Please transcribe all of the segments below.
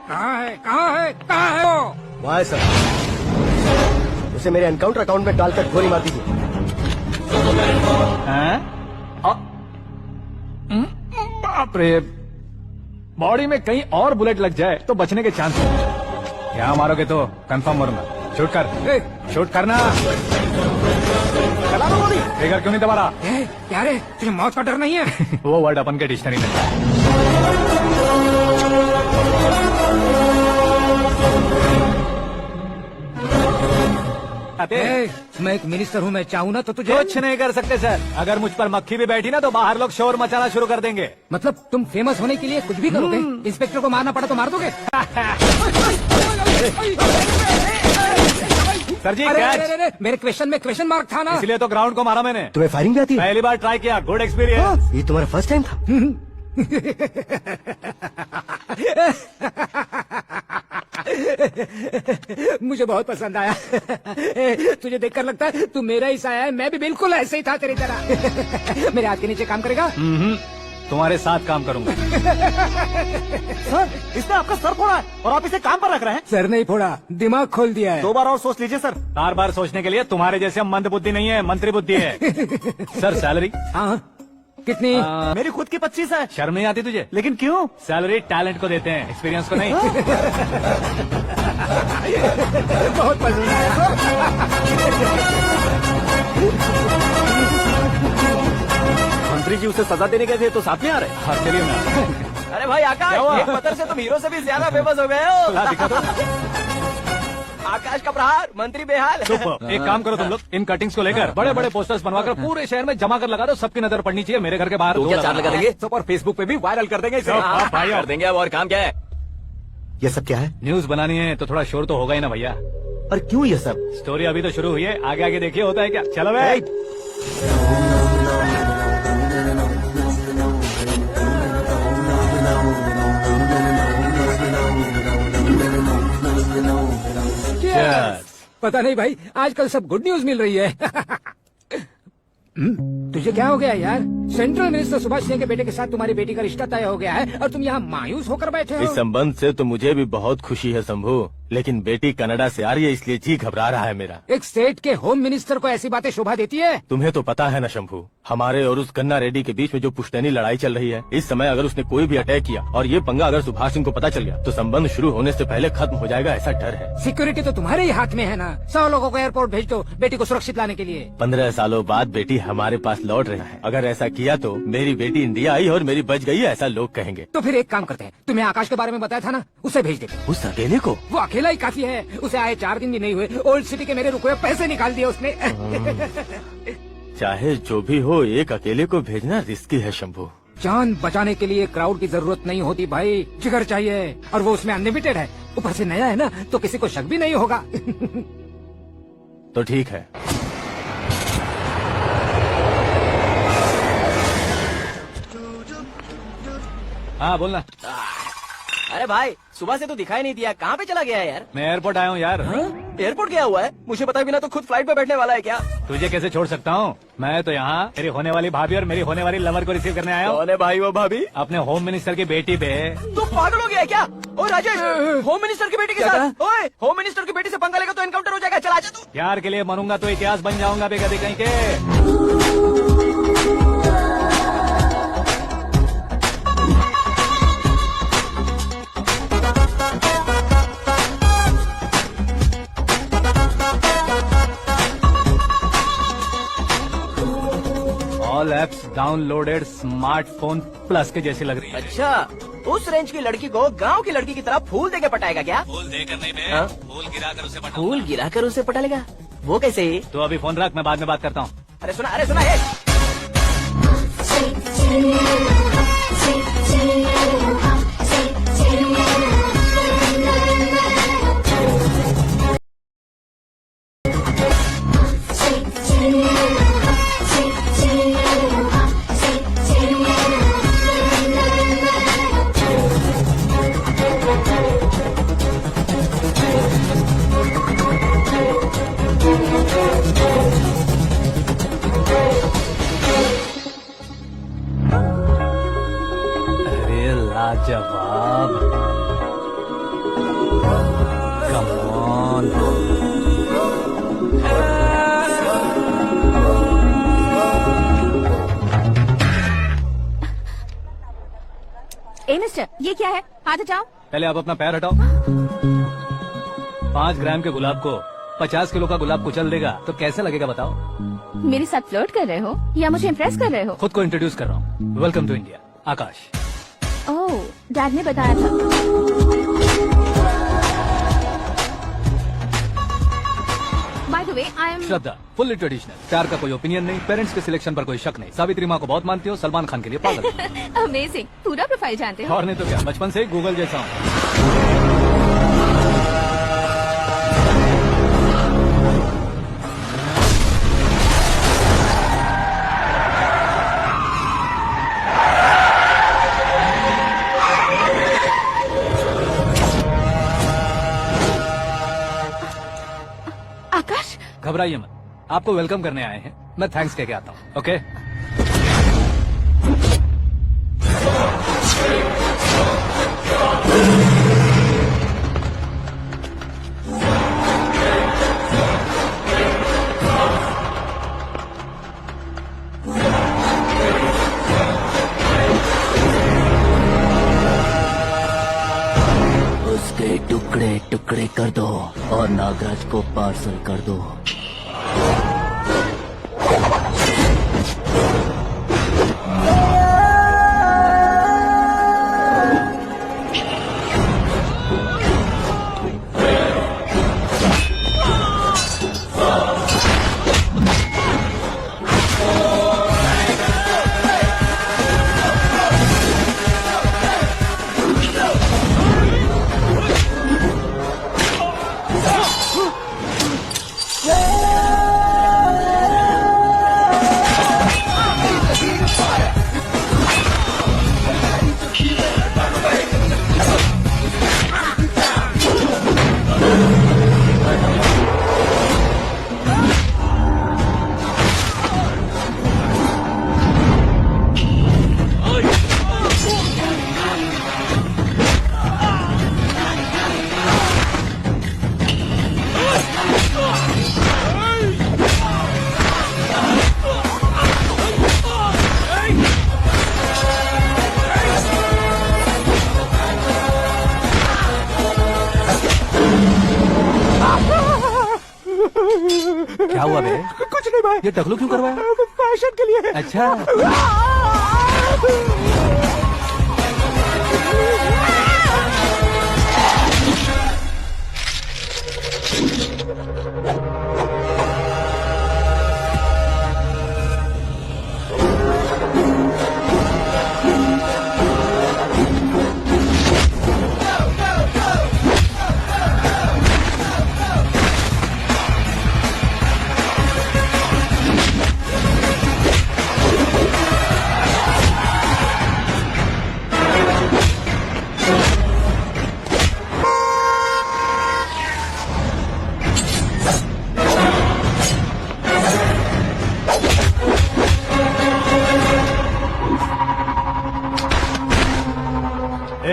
कहाँ है कहाँ है कहाँ है वो? वहाँ है सर, उसे मेरे एनकाउंटर अकाउंट में डालकर गोली मार दीजिए। बाप रे, बॉडी में कहीं और बुलेट लग जाए तो बचने के चांस है। यहाँ मारोगे तो कंफर्म मरूंगा। शूट कर, शूट करना। चला दो गोली। ट्रिगर क्यों नहीं दबा रहा? क्या रे, तुझे मौत का डर नहीं है? वो वर्ड अपन के डिक्शनरी में है। मैं एक मिनिस्टर हूँ, मैं चाहूँ ना तो तुझे कुछ नहीं कर सकते सर। अगर मुझ पर मक्खी भी बैठी ना तो बाहर लोग शोर मचाना शुरू कर देंगे। मतलब तुम फेमस होने के लिए कुछ भी करोगे? इंस्पेक्टर को मारना पड़ा तो मार दोगे? सर जी, अरे, मेरे क्वेश्चन में क्वेश्चन मार्क था ना, इसलिए तो ग्राउंड को मारा मैंने। तुम्हें फायरिंग भी आती है? पहली बार ट्राई किया, गुड एक्सपीरियंस। ये तुम्हारा फर्स्ट टाइम था? मुझे बहुत पसंद आया। तुझे देखकर लगता है तू मेरा ही साया है। मैं भी बिल्कुल ऐसे ही था तेरी तरह। मेरे हाथ के नीचे काम करेगा? तुम्हारे साथ काम करूंगा। सर, इसने आपका सर फोड़ा है और आप इसे काम पर रख रहे हैं। सर नहीं फोड़ा, दिमाग खोल दिया है। 2 बार और सोच लीजिए सर। बार बार सोचने के लिए तुम्हारे जैसे मंद बुद्धि नहीं है, मंत्री बुद्धि है। Sir salary? हाँ, कितनी? मेरी खुद की 25 है। शर्म नहीं आती तुझे? लेकिन क्यों? सैलरी टैलेंट को देते हैं, एक्सपीरियंस को नहीं। बहुत पसंद आया। मंत्री जी उसे सजा देने गए थे तो साथ में आ रहे। हाँ चलिए ना। अरे भाई आकाश, एक पत्थर से तुम हीरो से भी ज्यादा फेमस हो गए हो। दिखा दो। आकाश का प्रहार, मंत्री बेहाल। सुपर। एक काम करो तुम लोग, इन कटिंग्स को लेकर बड़े बड़े पोस्टर्स बनवाकर पूरे शहर में जमा कर लगा दो। सबकी नजर पड़नी चाहिए। मेरे घर के बाहर 2-4 लगा देंगे और फेसबुक पे भी वायरल कर देंगे इसे। भाई कर देंगे। अब और काम क्या है? ये सब क्या है? न्यूज बनानी है तो थोड़ा शोर तो होगा ही ना भैया। और क्यों ये सब? स्टोरी अभी तो शुरू हुई है, आगे आगे देखिए होता है क्या। चलो भाई। पता नहीं भाई, आजकल सब गुड न्यूज मिल रही है। तुझे क्या हो गया यार? सेंट्रल मिनिस्टर सुभाष सिंह के बेटे के साथ तुम्हारी बेटी का रिश्ता तय हो गया है और तुम यहाँ मायूस होकर बैठे हो। इस संबंध से तो मुझे भी बहुत खुशी है शंभू, लेकिन बेटी कनाडा से आ रही है इसलिए जी घबरा रहा है मेरा। एक स्टेट के होम मिनिस्टर को ऐसी बातें शोभा देती है? तुम्हें तो पता है ना शंभू, हमारे और उस गन्ना रेड्डी के बीच में जो पुश्तैनी लड़ाई चल रही है, इस समय अगर उसने कोई भी अटैक किया और ये पंगा अगर सुभाष सिंह को पता चल गया तो संबंध शुरू होने से पहले खत्म हो जाएगा, ऐसा डर है। सिक्योरिटी तो तुम्हारे ही हाथ में है ना। 100 लोगों को एयरपोर्ट भेज दो बेटी को सुरक्षित लाने के लिए। 15 सालों बाद बेटी हमारे पास लौट रही है। अगर ऐसा किया तो मेरी बेटी इंडिया आई और मेरी बच गई, ऐसा लोग कहेंगे। तो फिर एक काम करते हैं, तुम्हें आकाश के बारे में बताया था ना, उसे भेज देते। उस अकेले को? वो अकेला ही काफी है। उसे आए 4 दिन भी नहीं हुए, ओल्ड सिटी के मेरे रुके हुए पैसे निकाल दिए उसने। चाहे जो भी हो, एक अकेले को भेजना रिस्की है शंभू। जान बचाने के लिए क्राउड की जरूरत नहीं होती भाई, जिगर चाहिए। और वो उसमें अनलिमिटेड है, ऊपर से नया है ना, तो किसी को शक भी नहीं होगा। तो ठीक है। हाँ बोलना। अरे भाई, सुबह से तो दिखाई नहीं दिया, कहाँ पे चला गया है यार? मैं एयरपोर्ट आया हूँ यार। एयरपोर्ट गया हुआ है? मुझे बताए बिना तो खुद फ्लाइट पे बैठने वाला है क्या? तुझे कैसे छोड़ सकता हूँ? मैं तो यहाँ मेरी होने वाली भाभी और मेरी होने वाली लवर को रिसीव करने आया हूँ। कौन है भाई वो भाभी? अपने होम मिनिस्टर की बेटी पे। तू पागल हो गया है क्या? ओ राजेश, होम मिनिस्टर की बेटी के साथ? ओए, होम मिनिस्टर की बेटी से पंगा लेगा तो एनकाउंटर हो जाएगा। चला जा तू। प्यार के लिए मरूंगा तो इतिहास बन जाऊंगा बेगदी कहीं के। All apps downloaded smartphone plus के जैसी लग रही है। अच्छा, उस रेंज की लड़की को गांव की लड़की की तरह फूल देके पटाएगा क्या? फूल देकर नहीं बे, हाँ? फूल गिराकर उसे पटा। फूल गिराकर उसे पटा लेगा? वो कैसे? तो अभी फोन रख, मैं बाद में बात करता हूँ। अरे सुना हे। अरे लाजवाब। मिस्टर, ये क्या है? हाथ हटाओ। पहले आप अपना पैर हटाओ। 5 ग्राम के गुलाब को 50 किलो का गुलाब कुचल देगा तो कैसे लगेगा बताओ? मेरे साथ फ्लर्ट कर रहे हो या मुझे इम्प्रेस कर रहे हो? खुद को इंट्रोड्यूस कर रहा हूँ। Welcome to India, Akash. Oh, dad ने बताया था। By the way, I am Shraddha, fully traditional. प्यार का कोई ओपिनियन नहीं, पेरेंट्स के सिलेक्शन पर कोई शक नहीं। सावित्री माँ को बहुत मानती हो, सलमान खान के लिए पागल। अमेजिंग, पूरा प्रोफाइल जानते हो। और नहीं तो क्या, बचपन से ही गूगल जैसा हूँ। आकाश, घबराइए मत, आपको वेलकम करने आए हैं। मैं थैंक्स कह के आता हूँ। ओके, उसके टुकड़े टुकड़े कर दो और नागराज को पार्सल कर दो। क्या हुआ बे? कुछ नहीं भाई, ये टकलू क्यों करवाया? फैशन के लिए। अच्छा,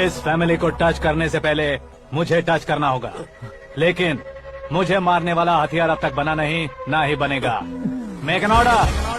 इस फैमिली को टच करने से पहले मुझे टच करना होगा, लेकिन मुझे मारने वाला हथियार अब तक बना नहीं, ना ही बनेगा। Make an order.